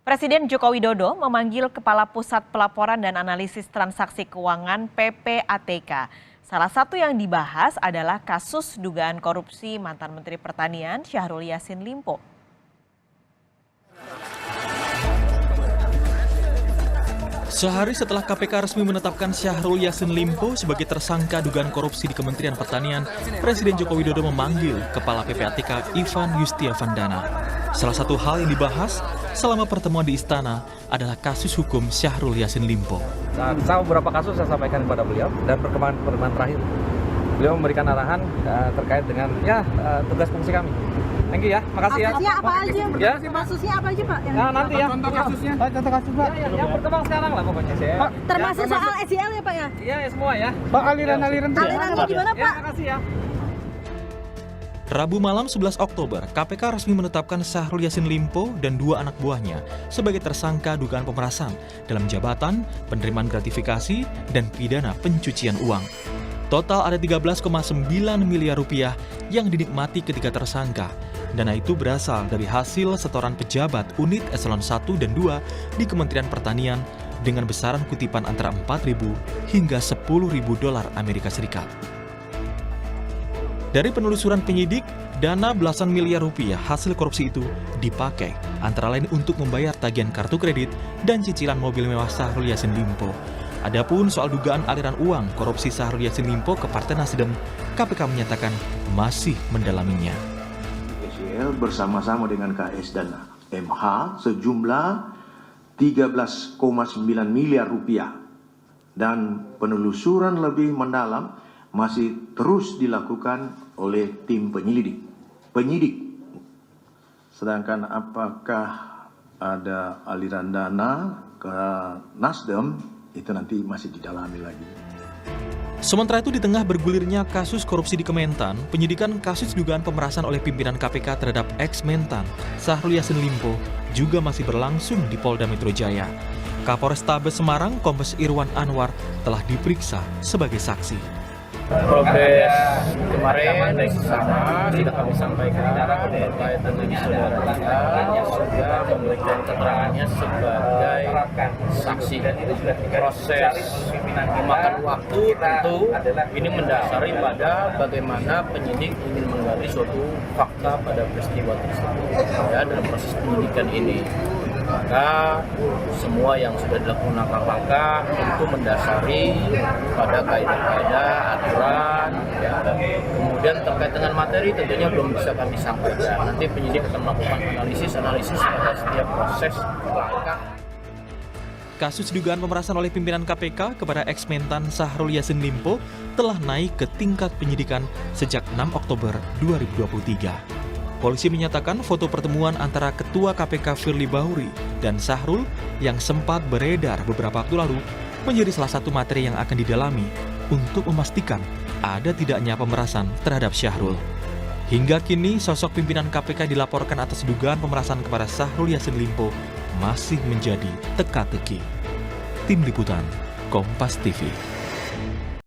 Presiden Joko Widodo memanggil Kepala Pusat Pelaporan dan Analisis Transaksi Keuangan (PPATK). Salah satu yang dibahas adalah kasus dugaan korupsi mantan Menteri Pertanian Syahrul Yassin Limpo. Sehari setelah KPK resmi menetapkan Syahrul Yassin Limpo sebagai tersangka dugaan korupsi di Kementerian Pertanian, Presiden Joko Widodo memanggil Kepala PPATK Ivan Yustiavandana. Salah satu hal yang dibahas selama pertemuan di Istana adalah kasus hukum Syahrul Yassin Limpo. Saya beberapa kasus saya sampaikan kepada beliau dan perkembangan terakhir. Beliau memberikan arahan terkait dengan tugas fungsi kami. Thank you ya, makasih ya. Kasusnya apa aja? Ya? Kasusnya apa aja Pak? Nanti ya. Contoh kasusnya. Contoh kasus Pak. Yang berkembang sekarang lah pokoknya saya. Pak, termasuk soal SJL ya Pak ya? Iya semua ya. Pak, aliran-aliran Alirannya gimana Pak? Ya, makasih ya. Rabu malam 11 Oktober, KPK resmi menetapkan Syahrul Yassin Limpo dan dua anak buahnya sebagai tersangka dugaan pemerasan dalam jabatan, penerimaan gratifikasi, dan pidana pencucian uang. Total ada 13,9 miliar rupiah yang dinikmati ketiga tersangka. Dana itu berasal dari hasil setoran pejabat unit eselon 1 dan 2 di Kementerian Pertanian dengan besaran kutipan antara 4.000 hingga 10.000 dolar Amerika Serikat. Dari penelusuran penyidik, dana belasan miliar rupiah hasil korupsi itu dipakai antara lain untuk membayar tagihan kartu kredit dan cicilan mobil mewah Syahrul Yassin Limpo. Adapun soal dugaan aliran uang korupsi Syahrul Yassin Limpo ke Partai Nasdem, KPK menyatakan masih mendalaminya. SJL bersama-sama dengan KS dan MH sejumlah 13,9 miliar rupiah dan penelusuran lebih mendalam masih terus dilakukan oleh tim penyidik. Sedangkan apakah ada aliran dana ke Nasdem itu nanti masih didalami lagi. Sementara itu di tengah bergulirnya kasus korupsi di Kementan, penyidikan kasus dugaan pemerasan oleh pimpinan KPK terhadap ex-Mentan Syahrul Yassin Limpo juga masih berlangsung di Polda Metro Jaya. Kapolrestabes Semarang Kombes Irwan Anwar telah diperiksa sebagai saksi. Progres kemarin sama sudah kami sampaikan terkait dengan saudara kita sudah memberikan keterangannya sebagai saksi. Proses memakan waktu tentu ini mendasari pada bagaimana penyidik ingin menggali suatu fakta pada peristiwa tersebut dalam proses penyidikan ini. Maka semua yang sudah dilakukan langkah-langkah itu mendasari pada kaidah-kaidah aturan kemudian terkait dengan materi tentunya belum bisa kami sampaikan. Nanti penyidik akan melakukan analisis pada setiap proses langkah. Kasus dugaan pemerasan oleh pimpinan KPK kepada ex-Mentan Syahrul Yassin Limpo telah naik ke tingkat penyidikan sejak 6 Oktober 2023. Polisi menyatakan foto pertemuan antara Ketua KPK Firly Bahuri dan Syahrul yang sempat beredar beberapa waktu lalu menjadi salah satu materi yang akan didalami untuk memastikan ada tidaknya pemerasan terhadap Syahrul. Hingga kini sosok pimpinan KPK dilaporkan atas dugaan pemerasan kepada Syahrul Yassin Limpo masih menjadi teka-teki. Tim Liputan, Kompas TV.